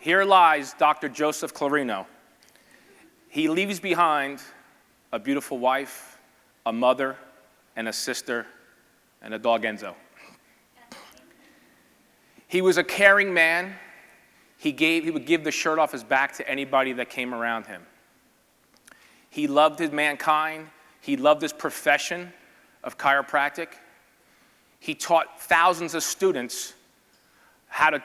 Here lies Dr. Joseph Clarino. He leaves behind a beautiful wife, a mother, and a sister, and a dog Enzo. He was a caring man. He would give the shirt off his back to anybody that came around him. He loved his mankind. He loved his profession of chiropractic. He taught thousands of students how to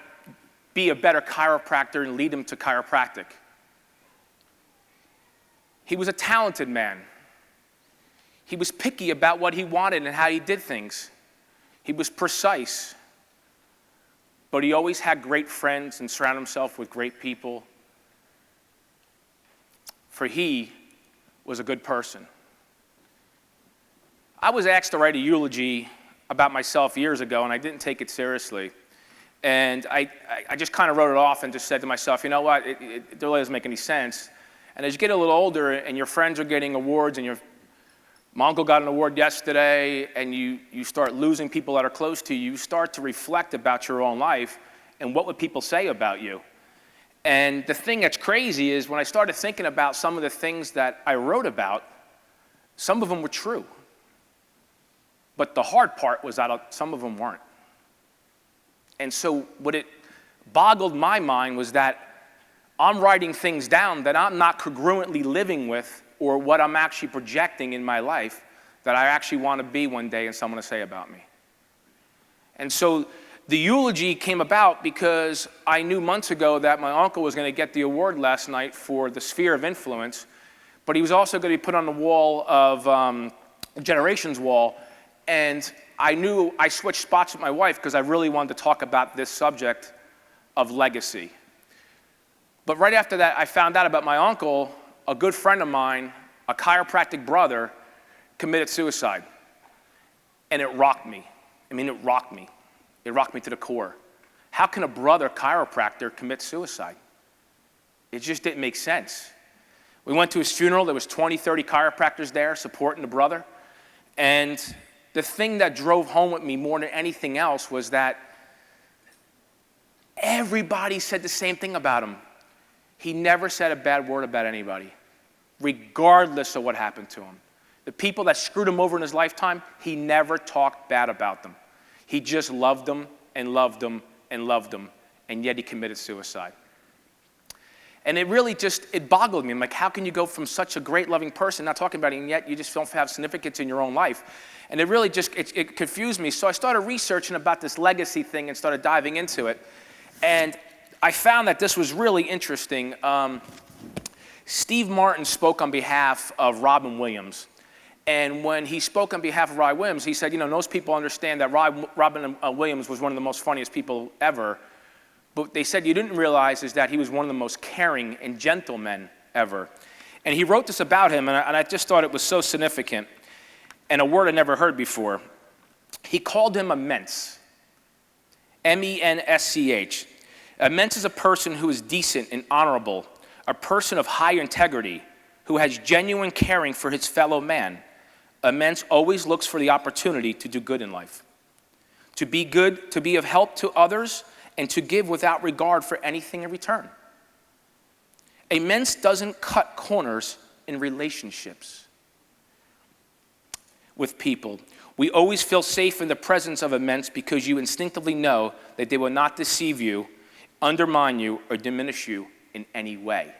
be a better chiropractor and lead them to chiropractic. He was a talented man. He was picky about what he wanted and how he did things. He was precise. But he always had great friends and surrounded himself with great people. For he was a good person. I was asked to write a eulogy about myself years ago, and I didn't take it seriously. And I just kind of wrote it off and just said to myself, you know what, it really doesn't make any sense. And as you get a little older and your friends are getting awards, and my uncle got an award yesterday, and you start losing people that are close to you, you start to reflect about your own life and what would people say about you. And the thing that's crazy is when I started thinking about some of the things that I wrote about, some of them were true. But the hard part was that some of them weren't. And so what it boggled my mind was that I'm writing things down that I'm not congruently living with, or what I'm actually projecting in my life that I actually want to be one day and someone to say about me. And so the eulogy came about because I knew months ago that my uncle was going to get the award last night for the sphere of influence, but he was also going to be put on the wall of Generations wall. And I knew I switched spots with my wife because I really wanted to talk about this subject of legacy. But right after that, I found out about my uncle, a good friend of mine, a chiropractic brother, committed suicide. And it rocked me. I mean, it rocked me. It rocked me to the core. How can a brother chiropractor commit suicide? It just didn't make sense. We went to his funeral. There was 20, 30 chiropractors there supporting the brother. And the thing that drove home with me more than anything else was that everybody said the same thing about him. He never said a bad word about anybody, regardless of what happened to him. The people that screwed him over in his lifetime, he never talked bad about them. He just loved them and loved them and loved them, and yet he committed suicide. And it really it boggled me. I'm like, how can you go from such a great, loving person, not talking about it, and yet you just don't have significance in your own life? And it really it confused me. So I started researching about this legacy thing and started diving into it. And I found that this was really interesting. Steve Martin spoke on behalf of Robin Williams. And when he spoke on behalf of Robin Williams, he said, you know, most people understand that Robin Williams was one of the most funniest people ever. But they said you didn't realize is that he was one of the most caring and gentle men ever. And he wrote this about him, and I just thought it was so significant, and a word I never heard before. He called him a mensch, M-E-N-S-C-H. A mensch is a person who is decent and honorable, a person of high integrity, who has genuine caring for his fellow man. A mensch always looks for the opportunity to do good in life, to be good, to be of help to others, and to give without regard for anything in return. A mensch doesn't cut corners in relationships with people. We always feel safe in the presence of a mensch because you instinctively know that they will not deceive you, undermine you, or diminish you in any way.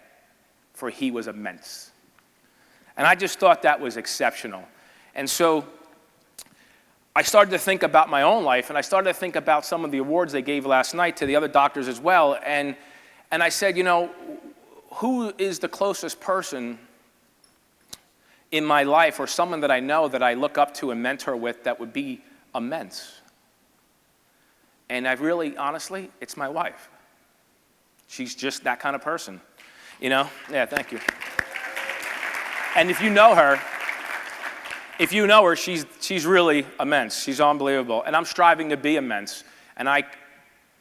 For he was a mensch. And I just thought that was exceptional. And so I started to think about my own life, and I started to think about some of the awards they gave last night to the other doctors as well. And I said, you know, who is the closest person in my life, or someone that I know that I look up to and mentor with, that would be a mensch? And I really, honestly, it's my wife. She's just that kind of person, you know? Yeah, thank you. And if you know her, she's really a mensch. She's unbelievable. And I'm striving to be a mensch. And I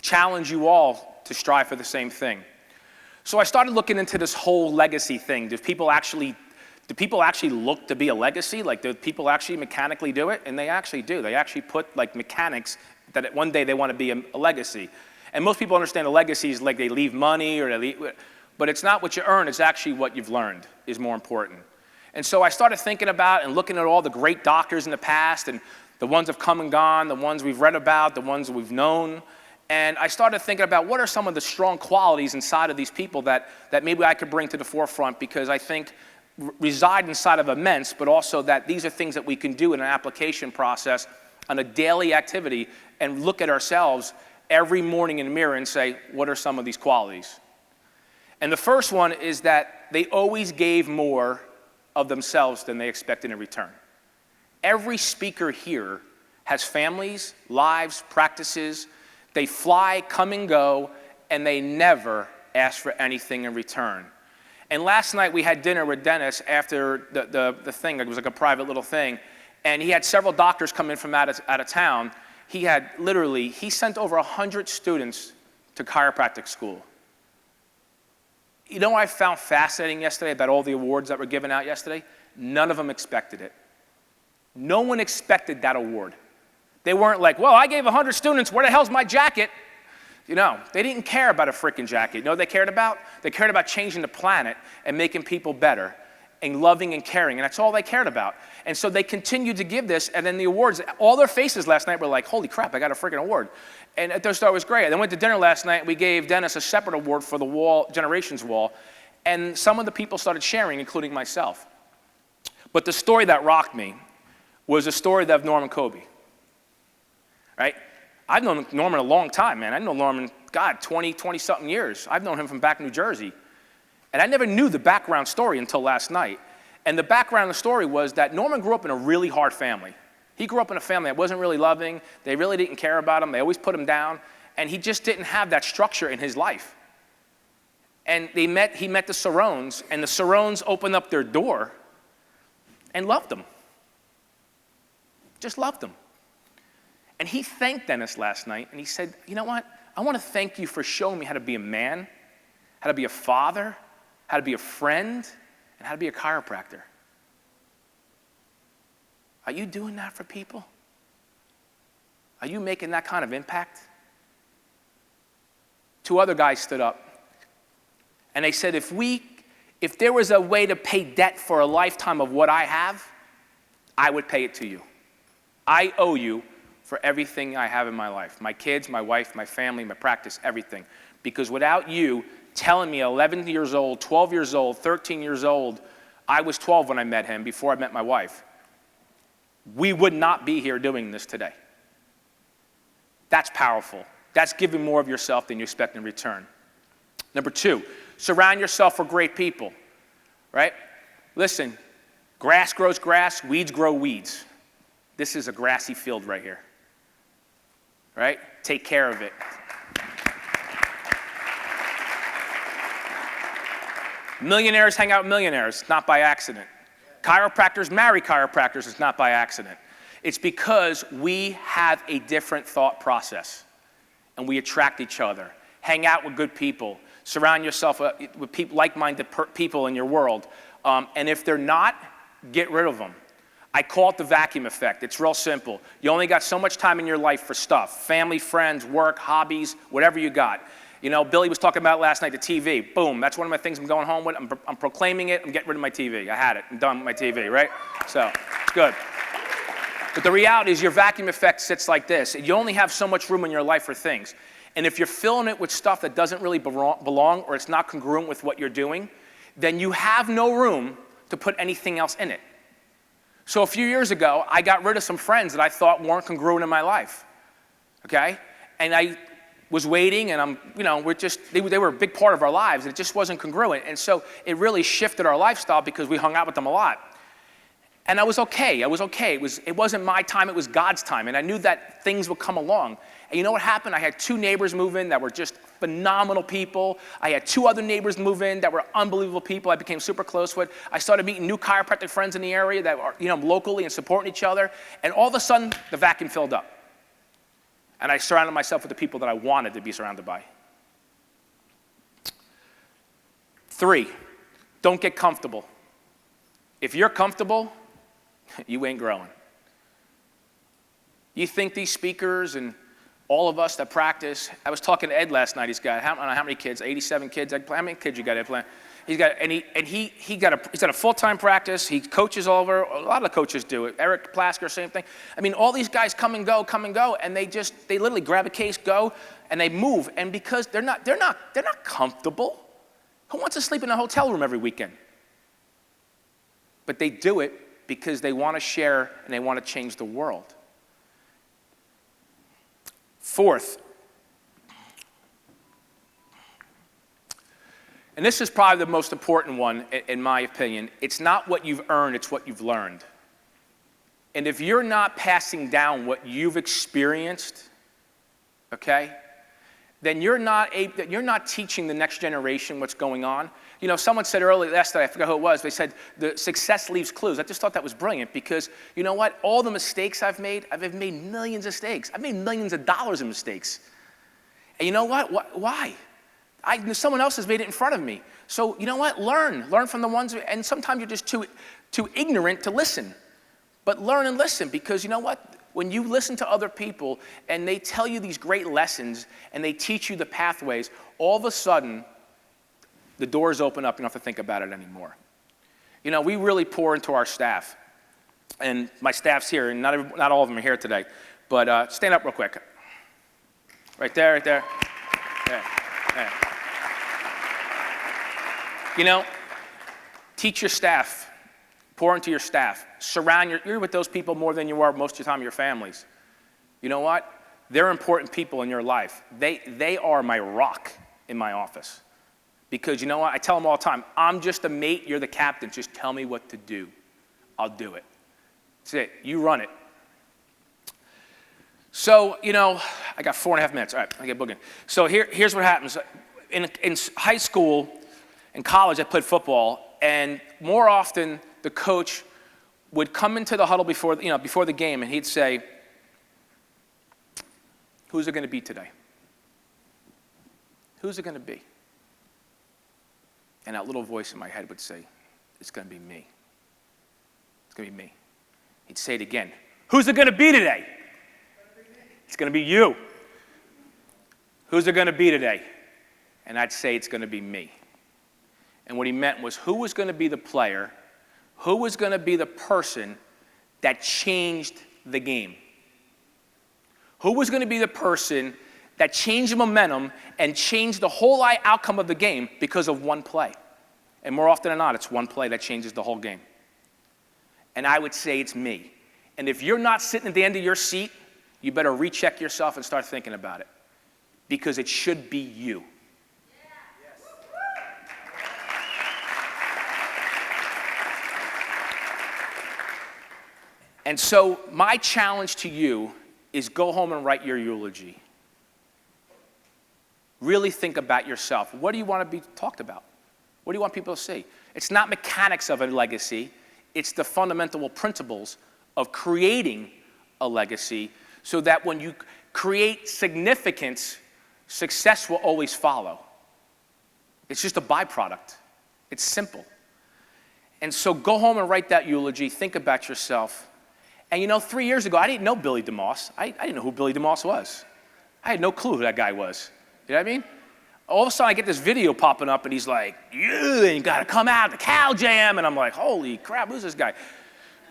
challenge you all to strive for the same thing. So I started looking into this whole legacy thing. Do people actually look to be a legacy? Like, do people actually mechanically do it? And they actually do. They actually put like mechanics that one day they want to be a legacy. And most people understand a legacy is like they leave money or they leave, but it's not what you earn, it's actually what you've learned is more important. And so I started thinking about and looking at all the great doctors in the past and the ones have come and gone, the ones we've read about, the ones we've known. And I started thinking about what are some of the strong qualities inside of these people that maybe I could bring to the forefront, because I think reside inside of immense, but also that these are things that we can do in an application process on a daily activity and look at ourselves every morning in the mirror and say, what are some of these qualities? And the first one is that they always gave more of themselves than they expected in return. Every speaker here has families, lives, practices. They fly, come and go, and they never ask for anything in return. And last night we had dinner with Dennis after the thing. It was like a private little thing. And he had several doctors come in from out of town. He sent over 100 students to chiropractic school. You know what I found fascinating yesterday about all the awards that were given out yesterday? None of them expected it. No one expected that award. They weren't like, well, I gave 100 students, where the hell's my jacket? You know, they didn't care about a freaking jacket. You know what they cared about? They cared about changing the planet and making people better and loving and caring, and that's all they cared about. And so they continued to give this, and then the awards, all their faces last night were like, holy crap, I got a freaking award. And I thought it was great. Then went to dinner last night. We gave Dennis a separate award for the wall, Generations Wall, and some of the people started sharing, including myself. But the story that rocked me was a story of Norman Kobe, right? I've known Norman a long time, man. I've known Norman, God, 20-something years. I've known him from back in New Jersey. And I never knew the background story until last night. And the background of the story was that Norman grew up in a really hard family. He grew up in a family that wasn't really loving. They really didn't care about him. They always put him down. And he just didn't have that structure in his life. And he met the Sarones, and the Sarones opened up their door and loved him. Just loved him. And he thanked Dennis last night, and he said, you know what? I want to thank you for showing me how to be a man, how to be a father, how to be a friend, and how to be a chiropractor. Are you doing that for people? Are you making that kind of impact? Two other guys stood up, and they said, if there was a way to pay debt for a lifetime of what I have, I would pay it to you. I owe you for everything I have in my life. My kids, my wife, my family, my practice, everything. Because without you telling me 11 years old, 12 years old, 13 years old, I was 12 when I met him, before I met my wife, we would not be here doing this today. That's powerful. That's giving more of yourself than you expect in return. Number two, surround yourself with great people, right? Listen, grass grows grass, weeds grow weeds. This is a grassy field right here. Right? Take care of it. Millionaires hang out with millionaires, not by accident. Chiropractors marry chiropractors, it's not by accident. It's because we have a different thought process, and we attract each other. Hang out with good people. Surround yourself with people, like-minded people in your world. And if they're not, get rid of them. I call it the vacuum effect. It's real simple. You only got so much time in your life for stuff. Family, friends, work, hobbies, whatever you got. You know, Billy was talking about last night, the TV. Boom, that's one of my things I'm going home with. I'm proclaiming it. I'm getting rid of my TV. I had it. I'm done with my TV, right? So, it's good. But the reality is your vacuum effect sits like this. You only have so much room in your life for things. And if you're filling it with stuff that doesn't really belong or it's not congruent with what you're doing, then you have no room to put anything else in it. So a few years ago, I got rid of some friends that I thought weren't congruent in my life, okay? And I was waiting, and they were a big part of our lives, and it just wasn't congruent. And so it really shifted our lifestyle because we hung out with them a lot. And I was okay. It wasn't my time, it was God's time. And I knew that things would come along. And you know what happened? I had 2 neighbors move in that were just phenomenal people. I had 2 other neighbors move in that were unbelievable people I became super close with. I started meeting new chiropractic friends in the area that are, locally and supporting each other. And all of a sudden, the vacuum filled up. And I surrounded myself with the people that I wanted to be surrounded by. 3, don't get comfortable. If you're comfortable, you ain't growing. You think these speakers and All of us that practice. I was talking to Ed last night. He's got, I don't know how many kids, 87 kids. How many kids you got at plant? He's got a full-time practice. He coaches all over. A lot of the coaches do it. Eric Plasker, same thing. I mean, all these guys come and go, and they literally grab a case, go, and they move. And because they're not comfortable. Who wants to sleep in a hotel room every weekend? But they do it because they want to share and they want to change the world. Fourth, and this is probably the most important one in my opinion, it's not what you've earned, it's what you've learned. And if you're not passing down what you've experienced, okay, then you're not teaching the next generation what's going on. You know, someone said earlier last night, I forgot who it was, they said the success leaves clues. I just thought that was brilliant because, you know what, all the mistakes I've made millions of mistakes. I've made millions of dollars in mistakes. And you know what? Why? Someone else has made it in front of me. So you know what? Learn from the ones, and sometimes you're just too ignorant to listen. But learn and listen, because you know what? When you listen to other people and they tell you these great lessons and they teach you the pathways, all of a sudden, the doors open up. You don't have to think about it anymore. You know, we really pour into our staff. And my staff's here, and not all of them are here today. But stand up real quick. Right there, right there. There. You know, teach your staff. Pour into your staff. You're with those people more than you are most of the time your families. You know what? They're important people in your life. They are my rock in my office. Because you know what? I tell them all the time, I'm just a mate, you're the captain. Just tell me what to do. I'll do it. That's it. You run it. So, you know, I got 4.5 minutes. All right, I get booging. So here's what happens. In high school and college, I played football. And more often, the coach would come into the huddle before the game, and he'd say, who's it going to be today? Who's it going to be? And that little voice in my head would say, it's going to be me. It's going to be me. He'd say it again. Who's it going to be today? It's going to be you. Who's it going to be today? And I'd say it's going to be me. And what he meant was, who was going to be the player? Who was going to be the person that changed the game? Who was going to be the person that changed the momentum and changed the whole outcome of the game because of one play? And more often than not, it's one play that changes the whole game. And I would say it's me. And if you're not sitting at the end of your seat, you better recheck yourself and start thinking about it. Because it should be you. And so my challenge to you is go home and write your eulogy. Really think about yourself. What do you want to be talked about? What do you want people to see? It's not mechanics of a legacy. It's the fundamental principles of creating a legacy so that when you create significance, success will always follow. It's just a byproduct. It's simple. And so go home and write that eulogy. Think about yourself. And you know, 3 years ago, I didn't know Billy Dumas. I didn't know who Billy Dumas was. I had no clue who that guy was. You know what I mean? All of a sudden, I get this video popping up, and he's like, you got to come out to Cal Jam. And I'm like, holy crap, who's this guy?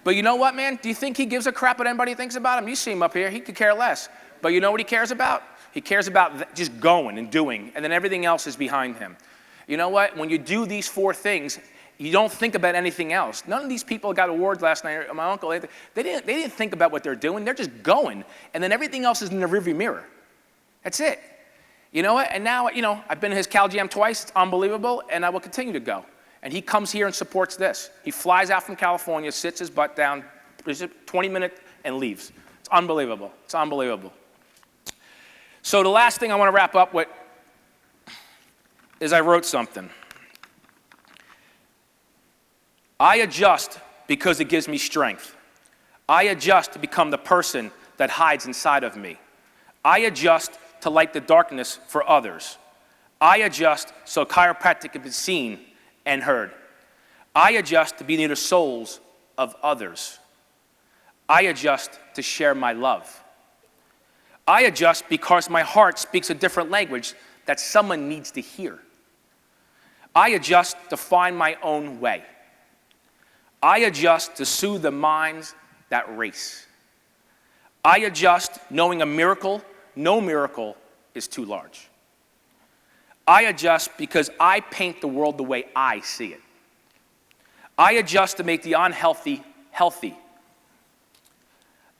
But you know what, man? Do you think he gives a crap what anybody thinks about him? You see him up here. He could care less. But you know what he cares about? He cares about just going and doing, and then everything else is behind him. You know what? When you do these 4 things, you don't think about anything else. None of these people got awards last night. My uncle, they didn't think about what they're doing. They're just going, and then everything else is in the rearview mirror. That's it. You know what? And now, you know, I've been to his Cal Jam twice. It's unbelievable, and I will continue to go. And he comes here and supports this. He flies out from California, sits his butt down, 20 minutes, and leaves. It's unbelievable. It's unbelievable. So the last thing I want to wrap up with is I wrote something. I adjust because it gives me strength. I adjust to become the person that hides inside of me. I adjust to light the darkness for others. I adjust so chiropractic can be seen and heard. I adjust to be near the souls of others. I adjust to share my love. I adjust because my heart speaks a different language that someone needs to hear. I adjust to find my own way. I adjust to soothe the minds that race. I adjust knowing no miracle is too large. I adjust because I paint the world the way I see it. I adjust to make the unhealthy healthy.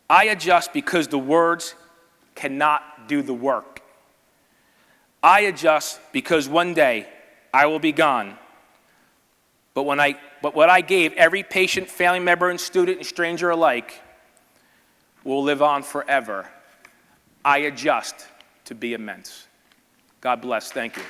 I adjust because the words cannot do the work. I adjust because one day I will be gone. But what I gave every patient, family member, and student and stranger alike will live on forever. I adjust to be immense. God bless. Thank you.